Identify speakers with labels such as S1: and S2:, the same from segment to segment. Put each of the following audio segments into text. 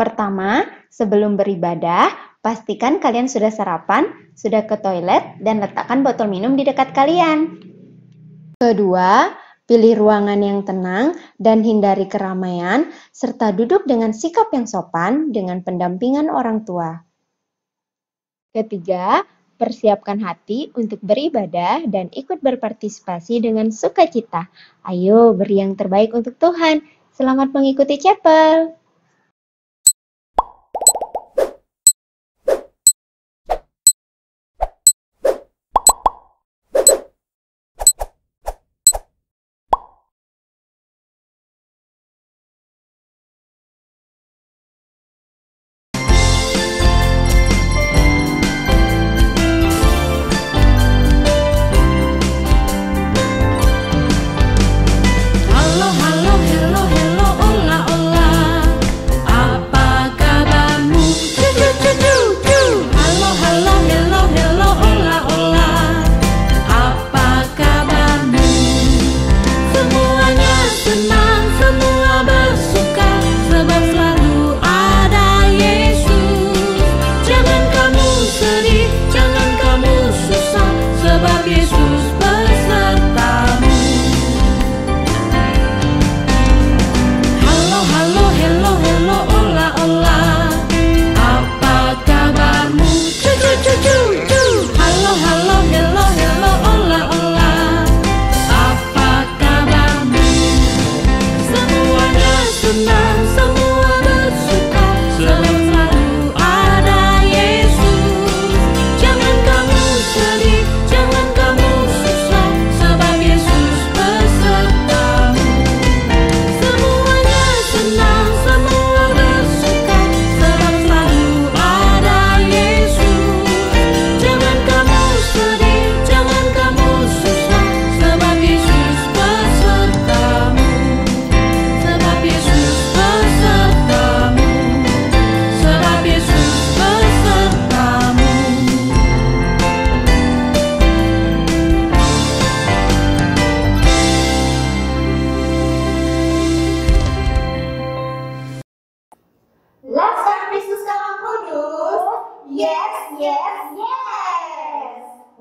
S1: Pertama, sebelum beribadah, pastikan kalian sudah sarapan, sudah ke toilet, dan letakkan botol minum di dekat kalian. Kedua, pilih ruangan yang tenang dan hindari keramaian, serta duduk dengan sikap yang sopan dengan pendampingan orang tua. Ketiga, persiapkan hati untuk beribadah dan ikut berpartisipasi dengan sukacita. Ayo, beri yang terbaik untuk Tuhan. Selamat mengikuti chapel.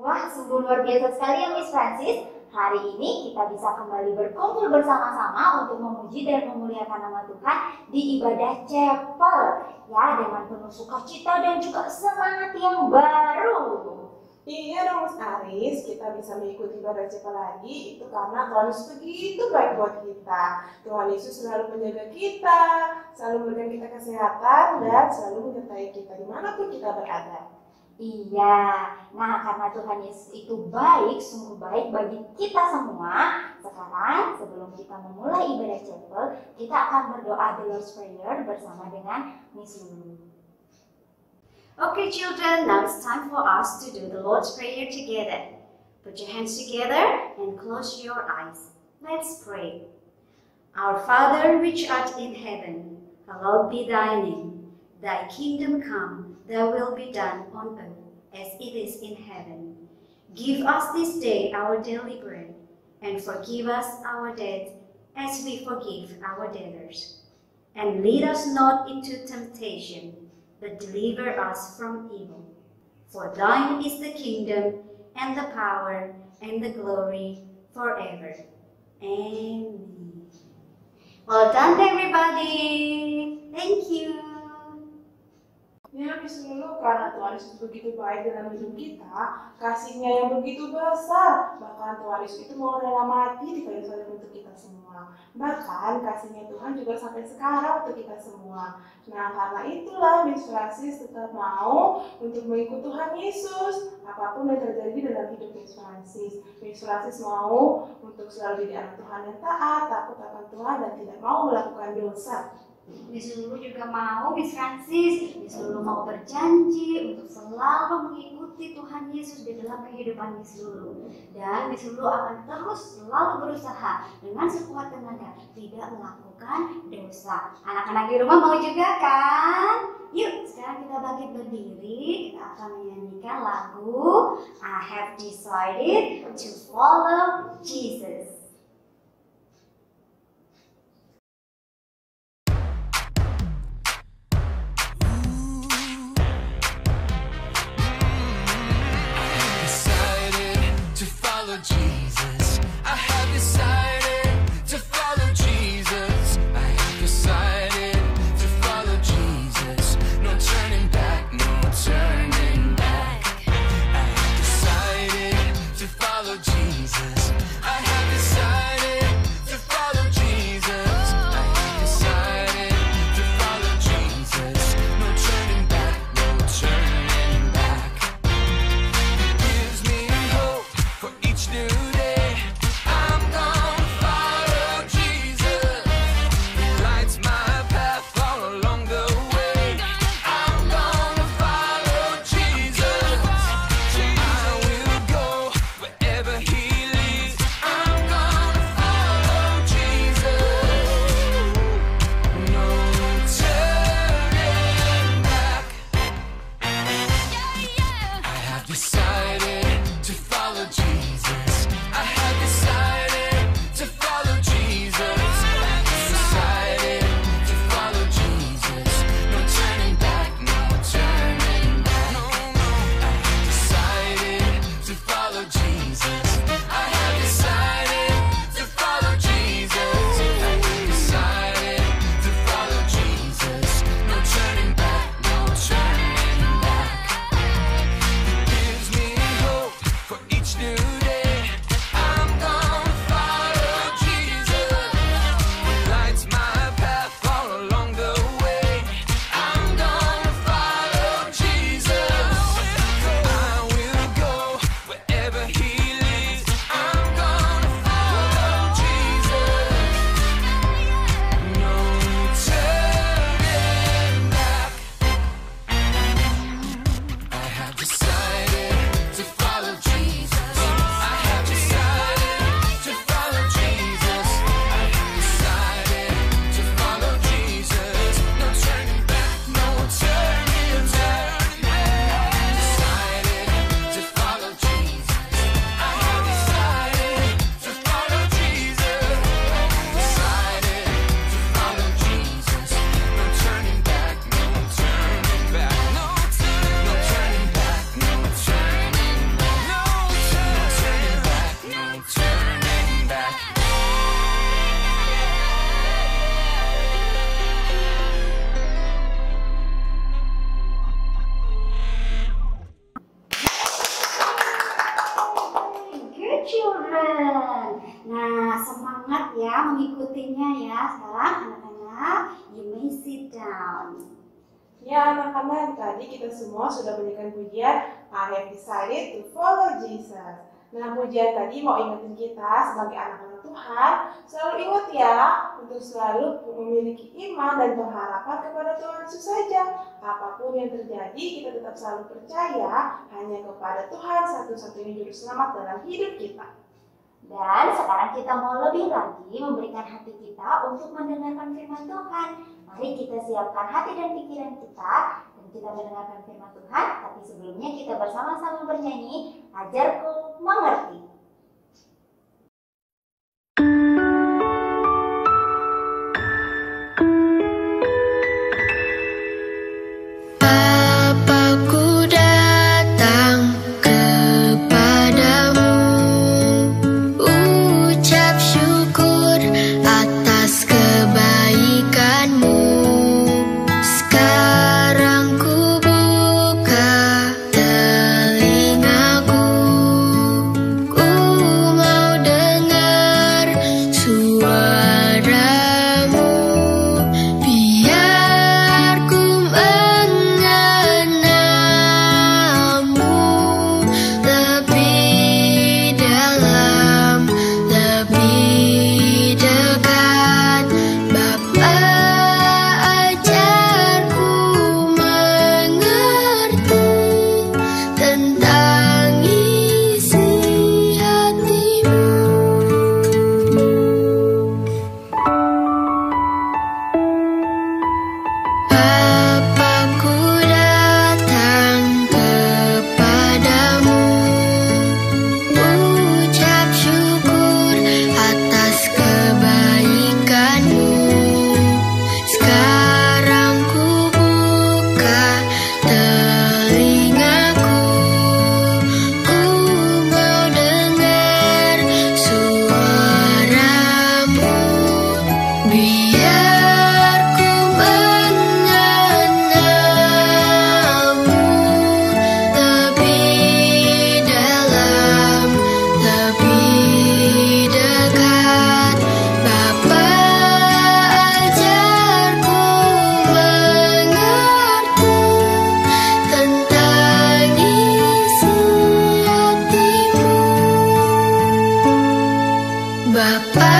S2: Wah, sungguh luar biasa sekali ya Miss Francis. Hari ini kita bisa kembali berkumpul bersama-sama untuk memuji dan memuliakan nama Tuhan di ibadah chapel. Ya, dengan penuh sukacita dan juga semangat yang baru.
S3: Iya dong Mas Aris, kita bisa mengikuti ibadah chapel lagi itu karena Tuhan Yesus begitu baik buat kita. Tuhan Yesus selalu menjaga kita, selalu memberikan kita kesehatan dan selalu menyertai kita dimanapun kita berada.
S2: Iya, nah karena Tuhan Yesus itu baik, sungguh baik bagi kita semua. Sekarang sebelum kita memulai ibadah chapel, kita akan berdoa the Lord's Prayer bersama dengan Miss Lulu.
S4: Okay children, now it's time for us to do the Lord's Prayer together. Put your hands together and close your eyes. Let's pray. Our Father which art in heaven, hallowed be thy name. Thy kingdom come, thy will be done on earth as it is in heaven. Give us this day our daily bread, and forgive us our debts as we forgive our debtors. And lead us not into temptation, but deliver us from evil. For thine is the kingdom, and the power, and the glory, forever. Amen. Well done everybody! Thank you!
S3: Ya Miss Lulu, karena Tuhan Yesus begitu baik dalam hidup kita, kasih-Nya yang begitu besar, bahkan Tuhan Yesus itu mau rela mati di kayu salib untuk kita semua. Bahkan kasih-Nya Tuhan juga sampai sekarang untuk kita semua. Nah karena itulah Miss Francis tetap mau untuk mengikut Tuhan Yesus apapun yang terjadi dalam hidup Miss Francis. Miss Francis mau untuk selalu jadi anak Tuhan yang taat, takut akan Tuhan dan tidak mau melakukan dosa.
S4: Miss Lulu juga mau, Miss Francis, Miss Lulu mau berjanji untuk selalu mengikuti Tuhan Yesus di dalam kehidupan Miss Lulu. Dan Miss Lulu akan terus selalu berusaha dengan sekuat tenaga tidak melakukan dosa. Anak-anak di rumah mau juga kan? Yuk, sekarang kita bangkit berdiri, kita akan menyanyikan lagu I Have Decided to Follow Jesus. Nah, semangat ya mengikutinya ya. Sekarang anak-anak, you may sit down.
S3: Ya anak-anak, tadi kita semua sudah menyanyikan pujian I have decided to follow Jesus. Nah, pujian tadi mau ingetin kita sebagai anak-anak Tuhan, selalu ingat ya untuk selalu memiliki iman dan pengharapan kepada Tuhan Yesus saja. Apapun yang terjadi, kita tetap selalu percaya hanya kepada Tuhan satu-satunya juru selamat dalam hidup kita.
S2: Dan sekarang kita mau lebih lagi memberikan hati kita untuk mendengarkan firman Tuhan. Mari kita siapkan hati dan pikiran kita dan kita mendengarkan firman Tuhan. Tapi sebelumnya kita bersama-sama bernyanyi, Ajarku Mengerti.
S5: Ku Bapa,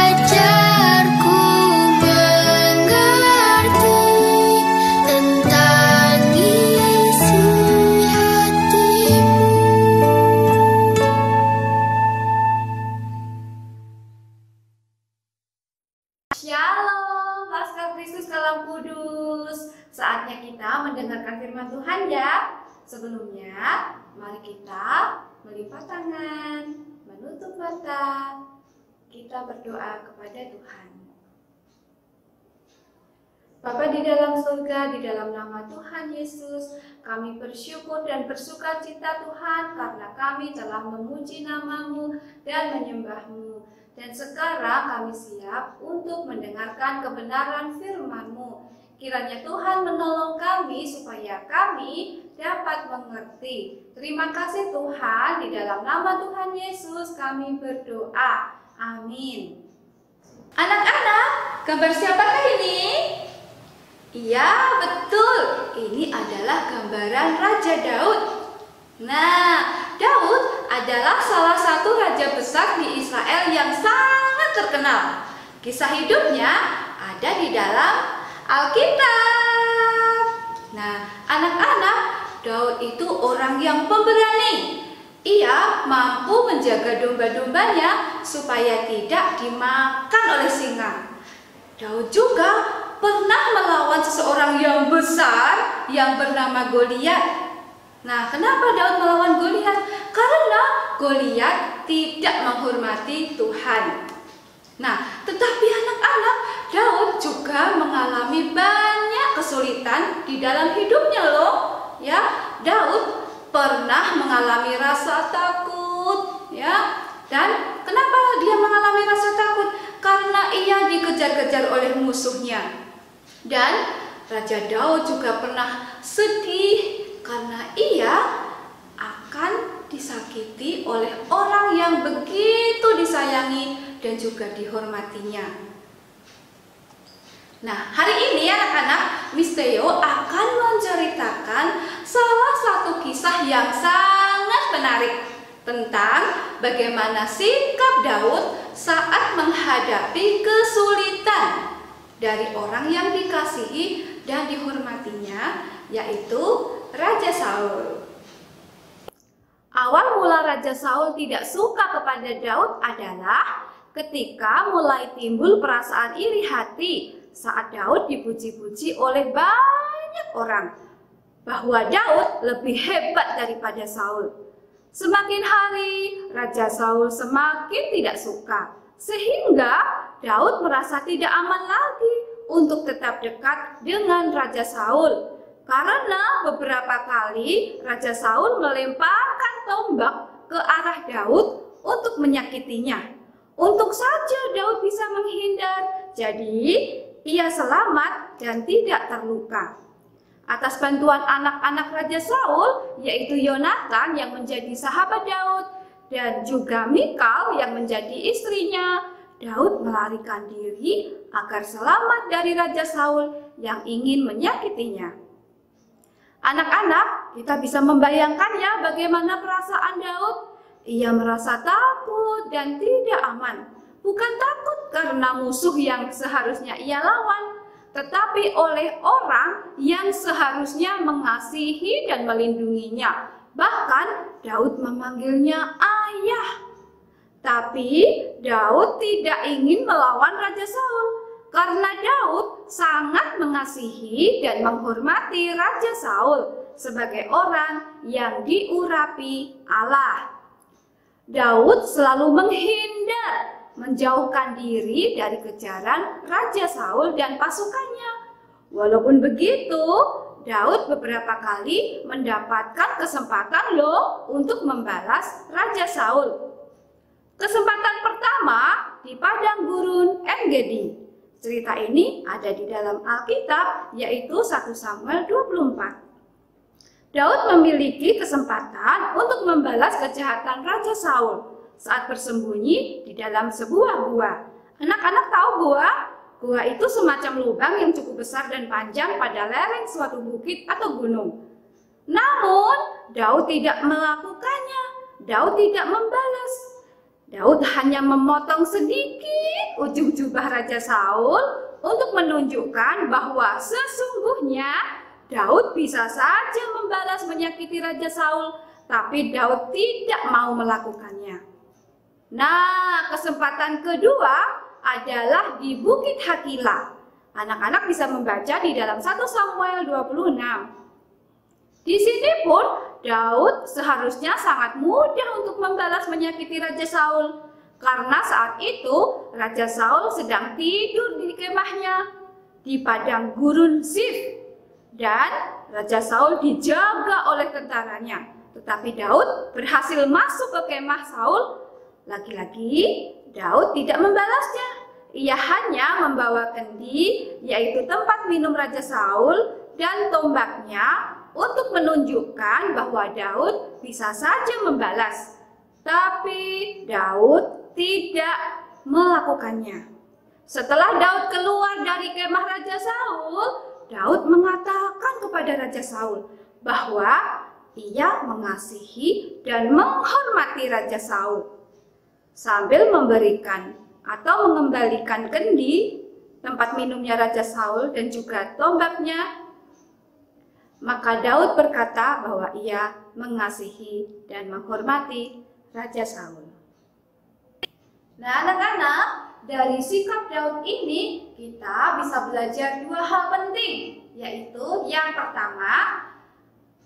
S5: ajarku mengerti tentang isi hatimu.
S4: Shalom, Laskar Kristus Kalam Kudus. Saatnya kita mendengarkan firman Tuhan ya. Sebelumnya, mari kita melipat tangan, menutup mata, kita berdoa kepada Tuhan. Bapa di dalam surga, di dalam nama Tuhan Yesus, kami bersyukur dan bersukacita Tuhan karena kami telah memuji nama-Mu dan menyembah-Mu. Dan sekarang kami siap untuk mendengarkan kebenaran firman-Mu. Kiranya Tuhan menolong kami supaya kami dapat mengerti. Terima kasih Tuhan, di dalam nama Tuhan Yesus kami berdoa. Amin. Anak-anak, gambar siapakah ini? Iya, betul. Ini adalah gambaran Raja Daud. Nah, Daud adalah salah satu raja besar di Israel yang sangat terkenal. Kisah hidupnya ada di dalam Alkitab. Nah, anak-anak, Daud itu orang yang pemberani. Ia mampu menjaga domba-dombanya supaya tidak dimakan oleh singa. Daud juga pernah melawan seseorang yang besar yang bernama Goliat. Nah, kenapa Daud melawan Goliat? Karena Goliat tidak menghormati Tuhan. Nah, tetapi anak-anak, Daud juga mengalami banyak kesulitan di dalam hidupnya loh. Ya, Daud pernah mengalami rasa takut, ya. Dan kenapa dia mengalami rasa takut? Karena ia dikejar-kejar oleh musuhnya. Dan Raja Daud juga pernah sedih karena ia akan disakiti oleh orang yang begitu disayangi dan juga dihormatinya. Nah, hari ini anak-anak, Miss Theo akan menceritakan salah satu kisah yang sangat menarik tentang bagaimana sikap Daud saat menghadapi kesulitan dari orang yang dikasihi dan dihormatinya, yaitu Raja Saul. Awal mula Raja Saul tidak suka kepada Daud adalah ketika mulai timbul perasaan iri hati saat Daud dipuji-puji oleh banyak orang bahwa Daud lebih hebat daripada Saul. Semakin hari, Raja Saul semakin tidak suka, sehingga Daud merasa tidak aman lagi untuk tetap dekat dengan Raja Saul. Karena beberapa kali Raja Saul melemparkan tombak ke arah Daud untuk menyakitinya. Untuk saja Daud bisa menghindar, jadi ia selamat dan tidak terluka. Atas bantuan anak-anak Raja Saul, yaitu Yonatan yang menjadi sahabat Daud dan juga Mikal yang menjadi istrinya, Daud melarikan diri agar selamat dari Raja Saul yang ingin menyakitinya. Anak-anak, kita bisa membayangkan ya bagaimana perasaan Daud. Ia merasa takut dan tidak aman. Bukan takut karena musuh yang seharusnya ia lawan, tetapi oleh orang yang seharusnya mengasihi dan melindunginya. Bahkan Daud memanggilnya ayah. Tapi Daud tidak ingin melawan Raja Saul. Karena Daud sangat mengasihi dan menghormati Raja Saul sebagai orang yang diurapi Allah. Daud selalu menghindar, menjauhkan diri dari kejaran Raja Saul dan pasukannya. Walaupun begitu, Daud beberapa kali mendapatkan kesempatan loh untuk membalas Raja Saul. Kesempatan pertama di padang gurun En-Gedi. Cerita ini ada di dalam Alkitab, yaitu 1 Samuel 24. Daud memiliki kesempatan untuk membalas kejahatan Raja Saul saat bersembunyi di dalam sebuah gua. Anak-anak tahu gua? Gua itu semacam lubang yang cukup besar dan panjang pada lereng suatu bukit atau gunung. Namun, Daud tidak melakukannya. Daud tidak membalas.
S6: Daud hanya memotong sedikit ujung jubah Raja Saul untuk menunjukkan bahwa sesungguhnya Daud bisa saja membalas menyakiti Raja Saul, tapi Daud tidak mau melakukannya. Nah, kesempatan kedua adalah di Bukit Hakila. Anak-anak bisa membaca di dalam 1 Samuel 26. Di sini pun Daud seharusnya sangat mudah untuk membalas menyakiti Raja Saul, karena saat itu Raja Saul sedang tidur di kemahnya di padang gurun Zif. Dan Raja Saul dijaga oleh tentaranya. Tetapi Daud berhasil masuk ke kemah Saul. Lagi-lagi Daud tidak membalasnya. Ia hanya membawa kendi, yaitu tempat minum Raja Saul, dan tombaknya untuk menunjukkan bahwa Daud bisa saja membalas. Tapi Daud tidak melakukannya. Setelah Daud keluar dari kemah Raja Saul, Daud mengatakan kepada Raja Saul bahwa ia mengasihi dan menghormati Raja Saul. Sambil memberikan atau mengembalikan kendi, tempat minumnya Raja Saul dan juga tombaknya, maka Daud berkata bahwa ia mengasihi dan menghormati Raja Saul. Nah, anak-anak, dari sikap Daud ini kita bisa belajar dua hal penting, yaitu yang pertama,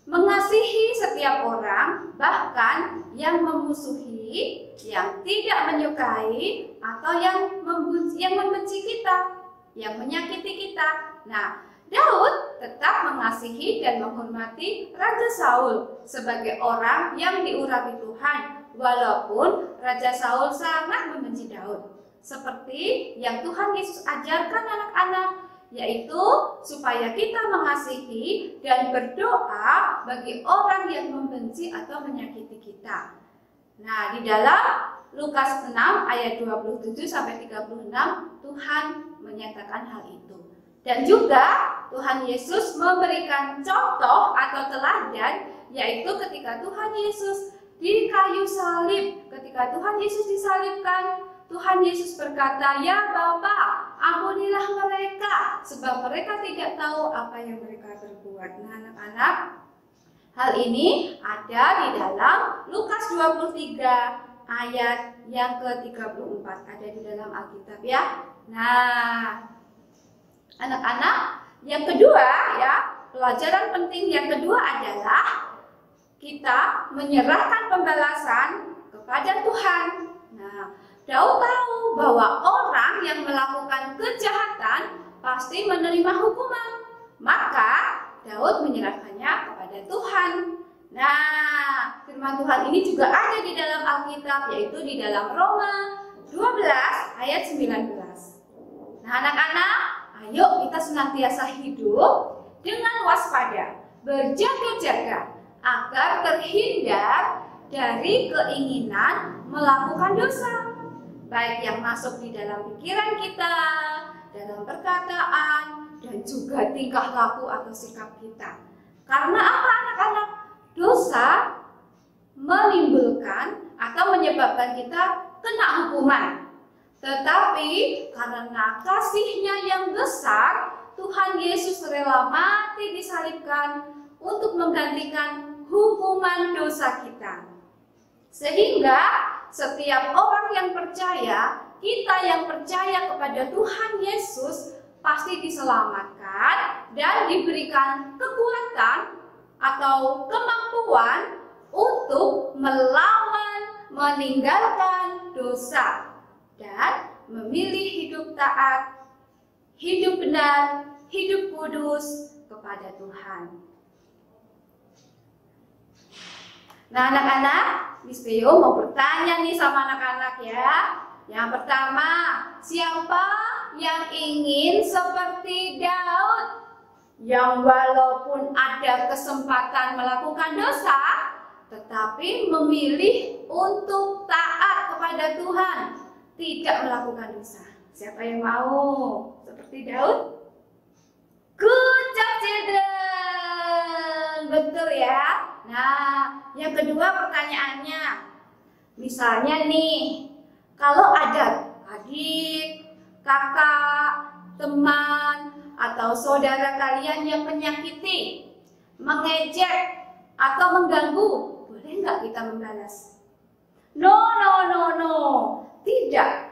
S6: mengasihi setiap orang, bahkan yang memusuhi, yang tidak menyukai, atau yang membenci kita, yang menyakiti kita. Nah, Daud tetap mengasihi dan menghormati Raja Saul sebagai orang yang diurapi Tuhan, walaupun Raja Saul sangat membenci Daud. Seperti yang Tuhan Yesus ajarkan anak-anak, yaitu supaya kita mengasihi dan berdoa bagi orang yang membenci atau menyakiti kita. Nah, di dalam Lukas 6 ayat 27-36 Tuhan menyatakan hal itu. Dan juga Tuhan Yesus memberikan contoh atau teladan, yaitu ketika Tuhan Yesus di kayu salib. Ketika Tuhan Yesus disalibkan, Tuhan Yesus berkata, "Ya Bapa, ampunilah mereka, sebab mereka tidak tahu apa yang mereka berbuat." Nah, anak-anak, hal ini ada di dalam Lukas 23 ayat yang ke-34, ada di dalam Alkitab ya. Nah, anak-anak, yang kedua ya, pelajaran penting yang kedua adalah kita menyerahkan pembalasan kepada Tuhan. Nah, Daud tahu bahwa orang yang melakukan kejahatan pasti menerima hukuman. Maka Daud menyerahkannya kepada Tuhan. Nah, firman Tuhan ini juga ada di dalam Alkitab, yaitu di dalam Roma 12 ayat 19. Nah, anak-anak, ayo kita senantiasa hidup dengan waspada, berjaga-jaga, agar terhindar dari keinginan melakukan dosa, baik yang masuk di dalam pikiran kita, dalam perkataan, dan juga tingkah laku atau sikap kita. Karena apa, anak-anak? Dosa menimbulkan atau menyebabkan kita kena hukuman. Tetapi karena kasih-Nya yang besar, Tuhan Yesus rela mati disalibkan untuk menggantikan hukuman dosa kita. Sehingga setiap orang yang percaya, kita yang percaya kepada Tuhan Yesus pasti diselamatkan dan diberikan kekuatan atau kemampuan untuk melawan, meninggalkan dosa dan memilih hidup taat, hidup benar, hidup kudus kepada Tuhan. Nah, anak-anak, Miss Theo mau bertanya nih sama anak-anak ya. Yang pertama, siapa yang ingin seperti Daud, yang walaupun ada kesempatan melakukan dosa, tetapi memilih untuk taat kepada Tuhan, tidak melakukan dosa? Siapa yang mau seperti Daud? Good job, children. Betul ya. Nah, yang kedua pertanyaannya, misalnya nih, Kalau ada adik, kakak, teman, atau saudara kalian yang menyakiti, mengejek, atau mengganggu, boleh nggak kita membalas? No, tidak.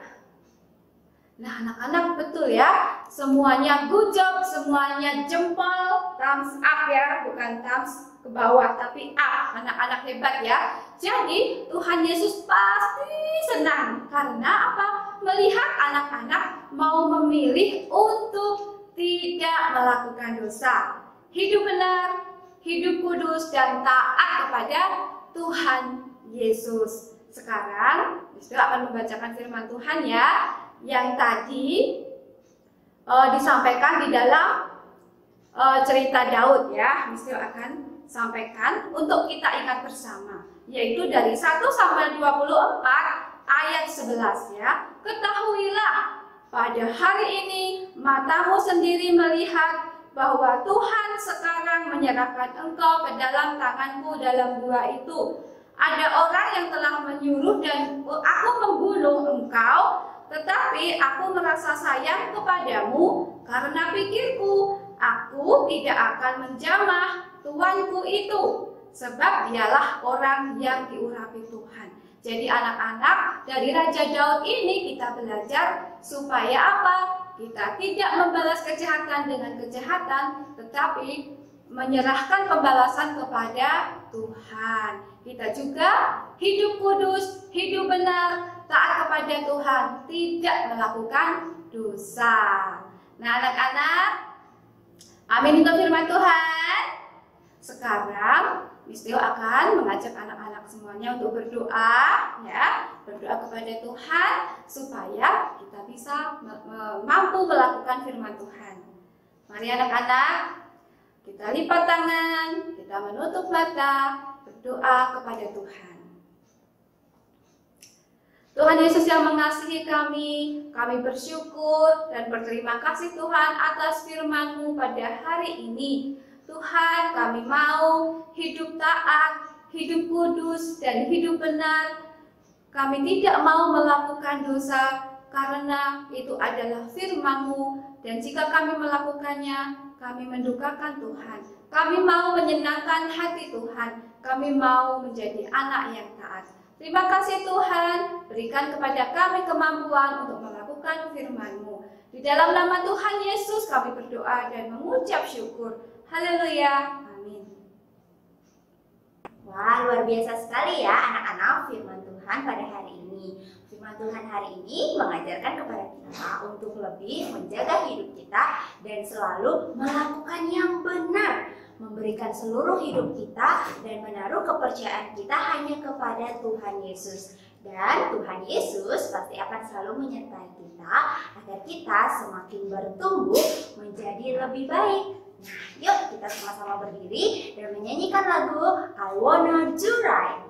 S6: Nah, anak-anak betul ya, semuanya good job, semuanya jempol, thumbs up ya, bukan thumbs ke bawah, tapi up. Anak-anak hebat ya. Jadi Tuhan Yesus pasti senang karena apa? Melihat anak-anak mau memilih untuk tidak melakukan dosa, hidup benar, hidup kudus, dan taat kepada Tuhan Yesus. Sekarang Mister akan membacakan firman Tuhan ya, yang tadi disampaikan di dalam cerita Daud ya. Mister akan sampaikan untuk kita ingat bersama, yaitu dari 1 sampai 24 ayat 11 ya. Ketahuilah pada hari ini matamu sendiri melihat bahwa Tuhan sekarang menyerahkan engkau ke dalam tanganku dalam gua itu. Ada orang yang telah menyuruh dan aku membunuh engkau, tetapi aku merasa sayang kepadamu karena pikirku, aku tidak akan menjamah tuanku itu, sebab dialah orang yang diurapi Tuhan. Jadi anak-anak, dari Raja Daud ini kita belajar supaya apa? Kita tidak membalas kejahatan dengan kejahatan, tetapi menyerahkan pembalasan kepada Tuhan. Kita juga hidup kudus, hidup benar, taat kepada Tuhan, tidak melakukan dosa. Nah anak-anak, amin untuk firman Tuhan. Sekarang Mister akan mengajak anak-anak semuanya untuk berdoa ya, berdoa kepada Tuhan supaya kita bisa mampu melakukan firman Tuhan. Mari anak-anak, kita lipat tangan, kita menutup mata, berdoa kepada Tuhan. Tuhan Yesus yang mengasihi kami bersyukur dan berterima kasih Tuhan atas firman-Mu pada hari ini. Tuhan, kami mau hidup taat, hidup kudus, dan hidup benar. Kami tidak mau melakukan dosa karena itu adalah firman-Mu, dan jika kami melakukannya, kami mendukakan Tuhan. Kami mau menyenangkan hati Tuhan. Kami mau menjadi anak yang taat. Terima kasih Tuhan, berikan kepada kami kemampuan untuk melakukan firman-Mu. Di dalam nama Tuhan Yesus kami berdoa dan mengucap syukur. Haleluya, amin.
S2: Wah, luar biasa sekali ya anak-anak firman Tuhan pada hari ini. Firman Tuhan hari ini mengajarkan kepada kita untuk lebih menjaga hidup kita dan selalu melakukan yang benar, memberikan seluruh hidup kita dan menaruh kepercayaan kita hanya kepada Tuhan Yesus. Dan Tuhan Yesus pasti akan selalu menyertai kita agar kita semakin bertumbuh menjadi lebih baik. Nah, yuk kita sama-sama berdiri dan menyanyikan lagu I Wanna Do Right.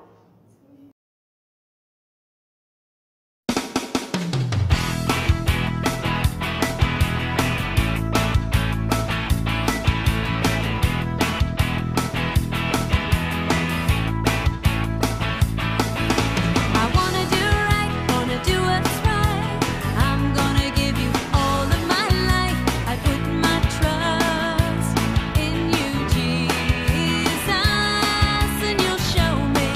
S5: Trust in you, Jesus, and you'll show me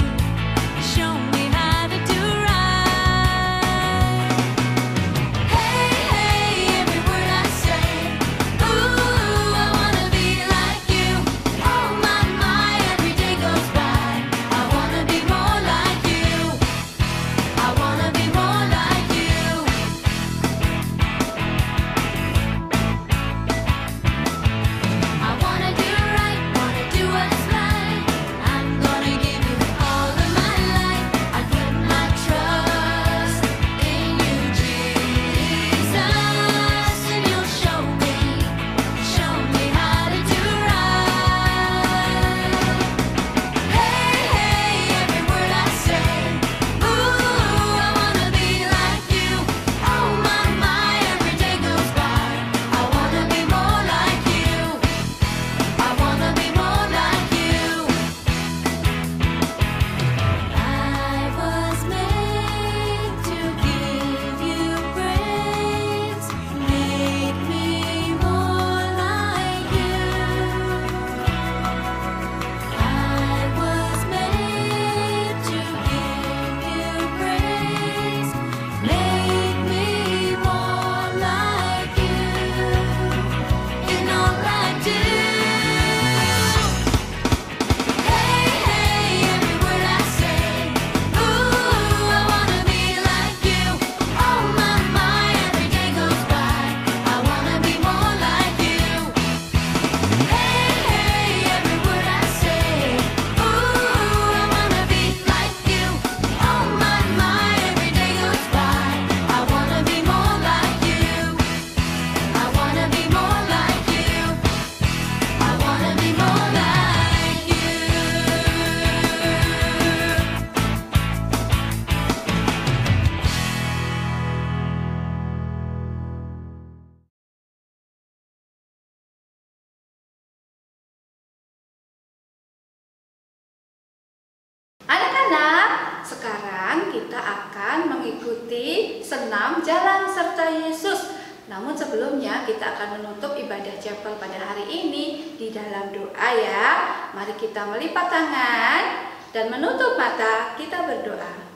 S6: sekarang kita akan mengikuti senam jalan serta Yesus. Namun sebelumnya kita akan menutup ibadah chapel pada hari ini di dalam doa ya. Mari kita melipat tangan dan menutup mata, kita berdoa.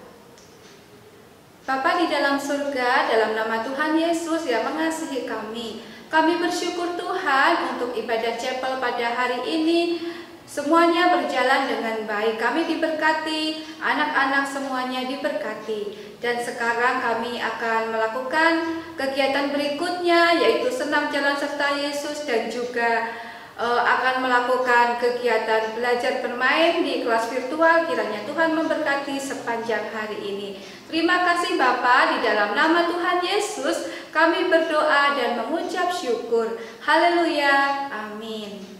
S6: Bapa di dalam surga, dalam nama Tuhan Yesus yang mengasihi kami bersyukur Tuhan untuk ibadah chapel pada hari ini. Semuanya berjalan dengan baik, kami diberkati, anak-anak semuanya diberkati. Dan sekarang kami akan melakukan kegiatan berikutnya, yaitu senam jalan serta Yesus, dan juga akan melakukan kegiatan belajar bermain di kelas virtual. Kiranya Tuhan memberkati sepanjang hari ini. Terima kasih Bapa, di dalam nama Tuhan Yesus kami berdoa dan mengucap syukur. Haleluya, amin.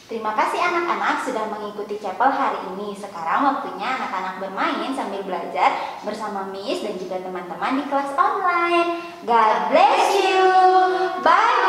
S2: Terima kasih anak-anak sudah mengikuti chapel hari ini. Sekarang waktunya anak-anak bermain sambil belajar bersama Miss dan juga teman-teman di kelas online. God bless you. Bye.